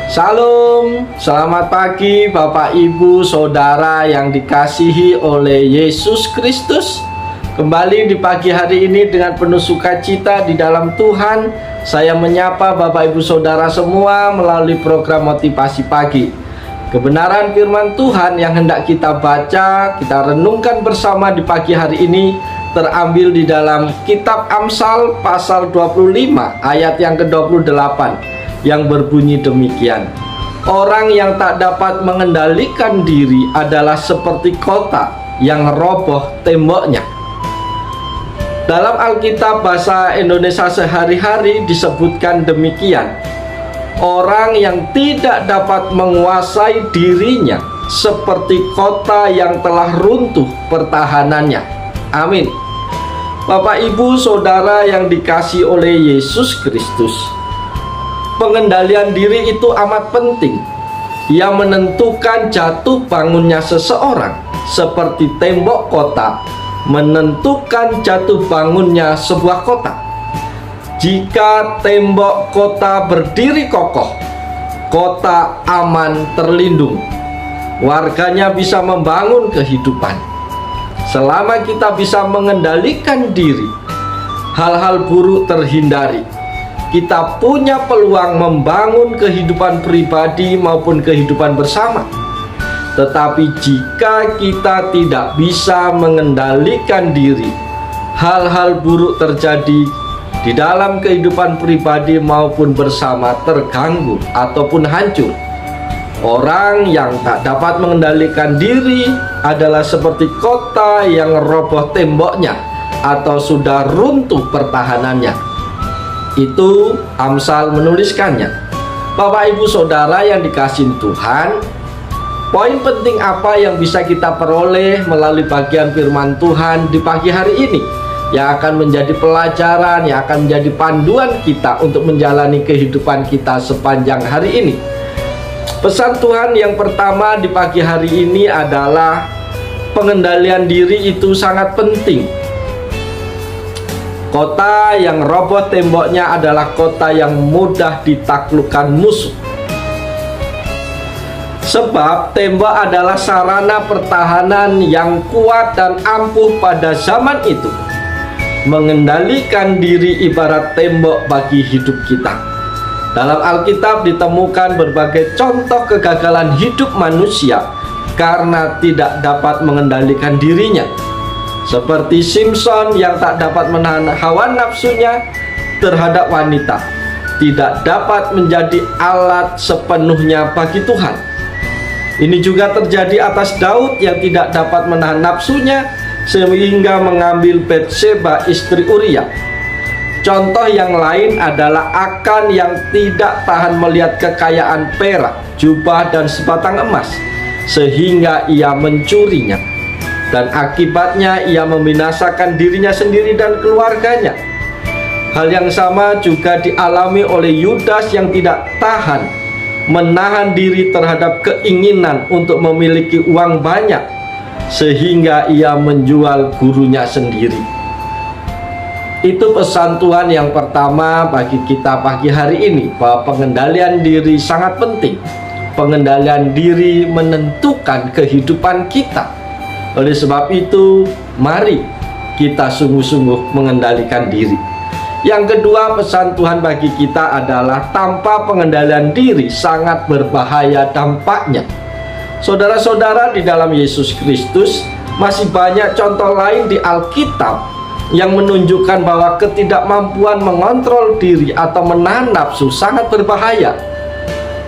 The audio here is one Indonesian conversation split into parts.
Shalom, selamat pagi Bapak Ibu Saudara yang dikasihi oleh Yesus Kristus. Kembali di pagi hari ini dengan penuh sukacita di dalam Tuhan, saya menyapa Bapak Ibu Saudara semua melalui program Motivasi Pagi. Kebenaran firman Tuhan yang hendak kita baca, kita renungkan bersama di pagi hari ini terambil di dalam kitab Amsal pasal 25 ayat yang ke-28 yang berbunyi demikian. Orang yang tak dapat mengendalikan diri adalah seperti kota yang roboh temboknya. Dalam Alkitab bahasa Indonesia sehari-hari disebutkan demikian. Orang yang tidak dapat menguasai dirinya seperti kota yang telah runtuh pertahanannya. Amin. Bapak Ibu Saudara yang dikasihi oleh Yesus Kristus, pengendalian diri itu amat penting. Ia menentukan jatuh bangunnya seseorang, seperti tembok kota menentukan jatuh bangunnya sebuah kota. Jika tembok kota berdiri kokoh, kota aman terlindung. Warganya bisa membangun kehidupan. Selama kita bisa mengendalikan diri, hal-hal buruk terhindari. Kita punya peluang membangun kehidupan pribadi maupun kehidupan bersama. Tetapi jika kita tidak bisa mengendalikan diri, hal-hal buruk terjadi di dalam kehidupan pribadi maupun bersama, terganggu ataupun hancur. Orang yang tak dapat mengendalikan diri adalah seperti kota yang roboh temboknya atau sudah runtuh pertahanannya. Itu Amsal menuliskannya. Bapak Ibu Saudara yang dikasihi Tuhan, poin penting apa yang bisa kita peroleh melalui bagian firman Tuhan di pagi hari ini yang akan menjadi pelajaran, yang akan menjadi panduan kita untuk menjalani kehidupan kita sepanjang hari ini. Pesan Tuhan yang pertama di pagi hari ini adalah pengendalian diri itu sangat penting. Kota yang roboh temboknya adalah kota yang mudah ditaklukkan musuh. Sebab tembok adalah sarana pertahanan yang kuat dan ampuh pada zaman itu. Mengendalikan diri ibarat tembok bagi hidup kita. Dalam Alkitab ditemukan berbagai contoh kegagalan hidup manusia karena tidak dapat mengendalikan dirinya. Seperti Simpson yang tak dapat menahan hawa nafsunya terhadap wanita, tidak dapat menjadi alat sepenuhnya bagi Tuhan. Ini juga terjadi atas Daud yang tidak dapat menahan nafsunya sehingga mengambil Bathsheba istri Uria. Contoh yang lain adalah Akan yang tidak tahan melihat kekayaan perak, jubah dan sebatang emas sehingga ia mencurinya. Dan akibatnya ia membinasakan dirinya sendiri dan keluarganya. Hal yang sama juga dialami oleh Yudas yang tidak tahan menahan diri terhadap keinginan untuk memiliki uang banyak sehingga ia menjual gurunya sendiri. Itu pesan Tuhan yang pertama bagi kita pagi hari ini, bahwa pengendalian diri sangat penting. Pengendalian diri menentukan kehidupan kita. Oleh sebab itu, mari kita sungguh-sungguh mengendalikan diri. Yang kedua, pesan Tuhan bagi kita adalah tanpa pengendalian diri sangat berbahaya dampaknya. Saudara-saudara di dalam Yesus Kristus, masih banyak contoh lain di Alkitab yang menunjukkan bahwa ketidakmampuan mengontrol diri atau menahan nafsu sangat berbahaya.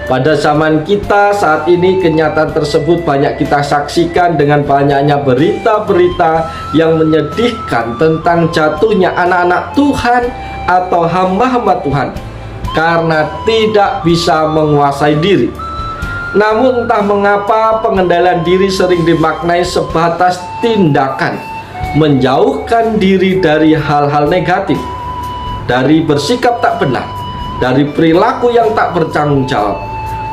Pada zaman kita saat ini, kenyataan tersebut banyak kita saksikan dengan banyaknya berita-berita yang menyedihkan tentang jatuhnya anak-anak Tuhan atau hamba-hamba Tuhan karena tidak bisa menguasai diri. Namun entah mengapa pengendalian diri sering dimaknai sebatas tindakan, menjauhkan diri dari hal-hal negatif, dari bersikap tak benar, dari perilaku yang tak bertanggung jawab,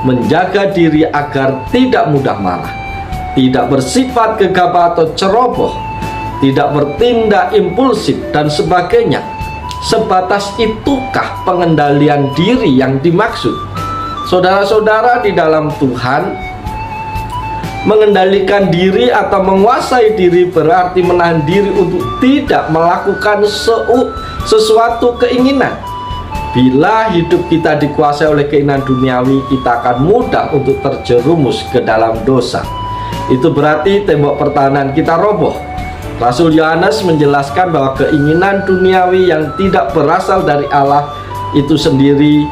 menjaga diri agar tidak mudah marah, tidak bersifat gegabah atau ceroboh, tidak bertindak impulsif dan sebagainya. Sebatas itukah pengendalian diri yang dimaksud? Saudara-saudara di dalam Tuhan, mengendalikan diri atau menguasai diri berarti menahan diri untuk tidak melakukan sesuatu keinginan. Bila hidup kita dikuasai oleh keinginan duniawi, kita akan mudah untuk terjerumus ke dalam dosa. Itu berarti tembok pertahanan kita roboh. Rasul Yohanes menjelaskan bahwa keinginan duniawi yang tidak berasal dari Allah itu sendiri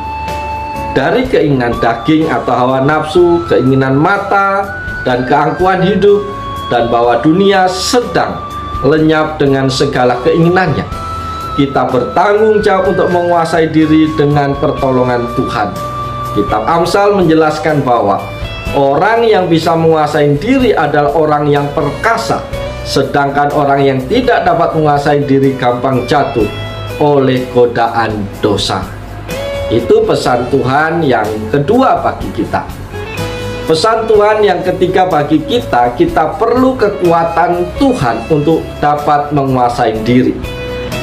dari keinginan daging atau hawa nafsu, keinginan mata, dan keangkuhan hidup, dan bahwa dunia sedang lenyap dengan segala keinginannya. Kita bertanggung jawab untuk menguasai diri dengan pertolongan Tuhan. Kitab Amsal menjelaskan bahwa orang yang bisa menguasai diri adalah orang yang perkasa, sedangkan orang yang tidak dapat menguasai diri gampang jatuh oleh godaan dosa. Itu pesan Tuhan yang kedua bagi kita. Pesan Tuhan yang ketiga bagi kita, kita perlu kekuatan Tuhan untuk dapat menguasai diri.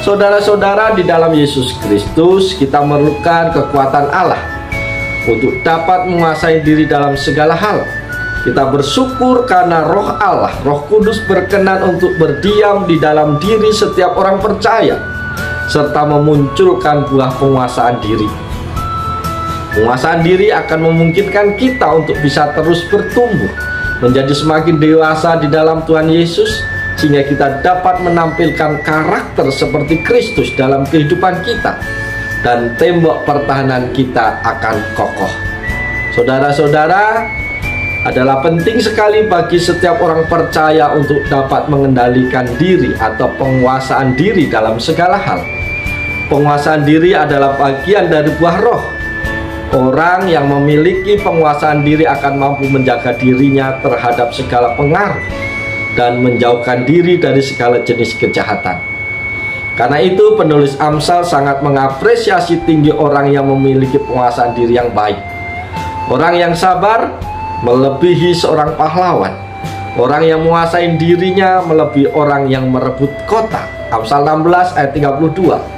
Saudara-saudara di dalam Yesus Kristus, kita memerlukan kekuatan Allah untuk dapat menguasai diri dalam segala hal. Kita bersyukur karena Roh Allah, Roh Kudus berkenan untuk berdiam di dalam diri setiap orang percaya, serta memunculkan buah penguasaan diri. Penguasaan diri akan memungkinkan kita untuk bisa terus bertumbuh, menjadi semakin dewasa di dalam Tuhan Yesus, sehingga kita dapat menampilkan karakter seperti Kristus dalam kehidupan kita, dan tembok pertahanan kita akan kokoh. Saudara-saudara, adalah penting sekali bagi setiap orang percaya untuk dapat mengendalikan diri atau penguasaan diri dalam segala hal. Penguasaan diri adalah bagian dari buah roh. Orang yang memiliki penguasaan diri akan mampu menjaga dirinya terhadap segala pengaruh dan menjauhkan diri dari segala jenis kejahatan. Karena itu penulis Amsal sangat mengapresiasi tinggi orang yang memiliki penguasaan diri yang baik. Orang yang sabar melebihi seorang pahlawan. Orang yang menguasai dirinya melebihi orang yang merebut kota. Amsal 16 ayat 32.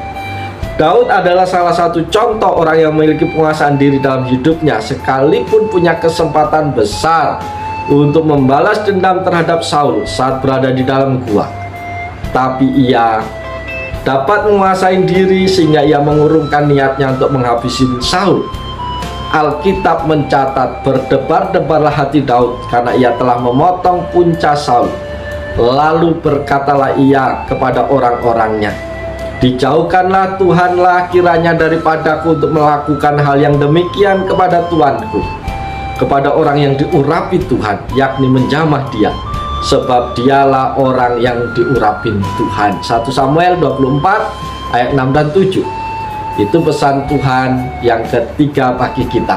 Daud adalah salah satu contoh orang yang memiliki penguasaan diri dalam hidupnya, sekalipun punya kesempatan besar untuk membalas dendam terhadap Saul saat berada di dalam gua. Tapi ia dapat menguasai diri sehingga ia mengurungkan niatnya untuk menghabisi Saul. Alkitab mencatat, berdebar-debarlah hati Daud karena ia telah memotong punca Saul. Lalu berkatalah ia kepada orang-orangnya, dijauhkanlah Tuhanlah kiranya daripadaku untuk melakukan hal yang demikian kepada Tuanku, kepada orang yang diurapi Tuhan, yakni menjamah dia, sebab dialah orang yang diurapin Tuhan. 1 Samuel 24 ayat 6 dan 7. Itu pesan Tuhan yang ketiga bagi kita.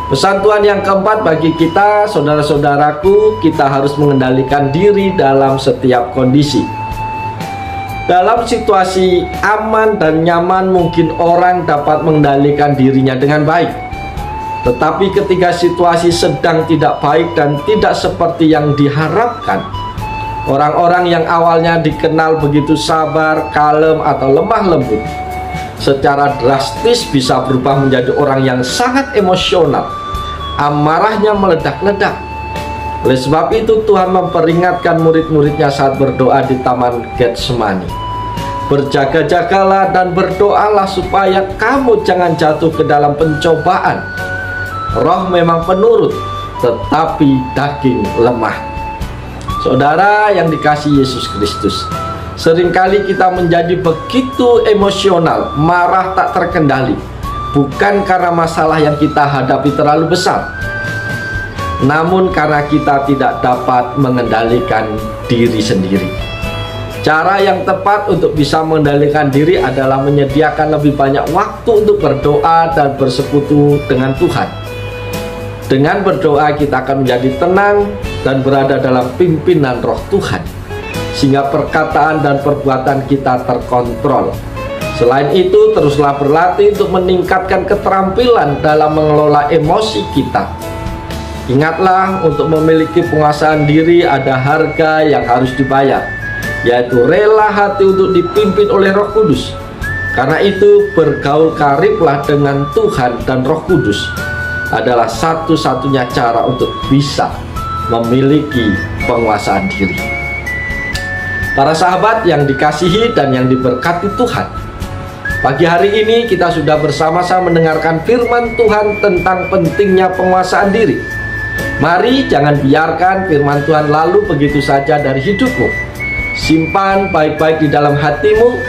Pesan Tuhan yang keempat bagi kita, saudara-saudaraku, kita harus mengendalikan diri dalam setiap kondisi. Dalam situasi aman dan nyaman, mungkin orang dapat mengendalikan dirinya dengan baik. Tetapi ketika situasi sedang tidak baik dan tidak seperti yang diharapkan, orang-orang yang awalnya dikenal begitu sabar, kalem, atau lemah lembut, secara drastis bisa berubah menjadi orang yang sangat emosional. Amarahnya meledak-ledak. Oleh sebab itu Tuhan memperingatkan murid-muridnya saat berdoa di Taman Getsemani, berjaga-jagalah dan berdoalah supaya kamu jangan jatuh ke dalam pencobaan. Roh memang penurut, tetapi daging lemah. Saudara yang dikasihi Yesus Kristus, seringkali kita menjadi begitu emosional, marah tak terkendali, bukan karena masalah yang kita hadapi terlalu besar, namun karena kita tidak dapat mengendalikan diri sendiri. Cara yang tepat untuk bisa mengendalikan diri adalah menyediakan lebih banyak waktu untuk berdoa dan bersekutu dengan Tuhan. Dengan berdoa kita akan menjadi tenang dan berada dalam pimpinan Roh Tuhan, sehingga perkataan dan perbuatan kita terkontrol. Selain itu, teruslah berlatih untuk meningkatkan keterampilan dalam mengelola emosi kita. Ingatlah, untuk memiliki penguasaan diri ada harga yang harus dibayar, yaitu rela hati untuk dipimpin oleh Roh Kudus. Karena itu, bergaul kariblah dengan Tuhan dan Roh Kudus. adalah satu-satunya cara untuk bisa memiliki penguasaan diri. Para sahabat yang dikasihi dan yang diberkati Tuhan, pagi hari ini kita sudah bersama-sama mendengarkan firman Tuhan tentang pentingnya penguasaan diri. Mari jangan biarkan firman Tuhan lalu begitu saja dari hidupmu. Simpan baik-baik di dalam hatimu,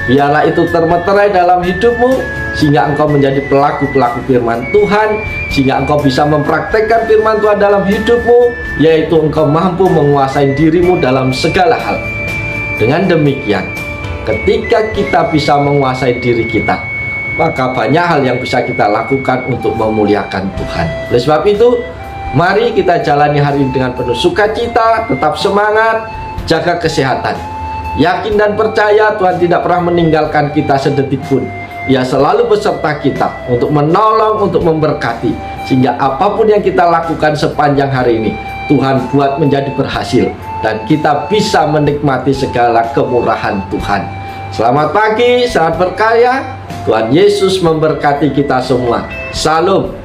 biarlah itu termeterai dalam hidupmu, sehingga engkau menjadi pelaku-pelaku firman Tuhan, sehingga engkau bisa mempraktekkan firman Tuhan dalam hidupmu, yaitu engkau mampu menguasai dirimu dalam segala hal. Dengan demikian, ketika kita bisa menguasai diri kita, maka banyak hal yang bisa kita lakukan untuk memuliakan Tuhan. Oleh sebab itu, mari kita jalani hari ini dengan penuh sukacita, tetap semangat, jaga kesehatan. Yakin dan percaya Tuhan tidak pernah meninggalkan kita sedetik pun. Ia selalu beserta kita untuk menolong, untuk memberkati, sehingga apapun yang kita lakukan sepanjang hari ini, Tuhan buat menjadi berhasil, dan kita bisa menikmati segala kemurahan Tuhan. Selamat pagi, selamat berkarya. Tuhan Yesus memberkati kita semua. Salam.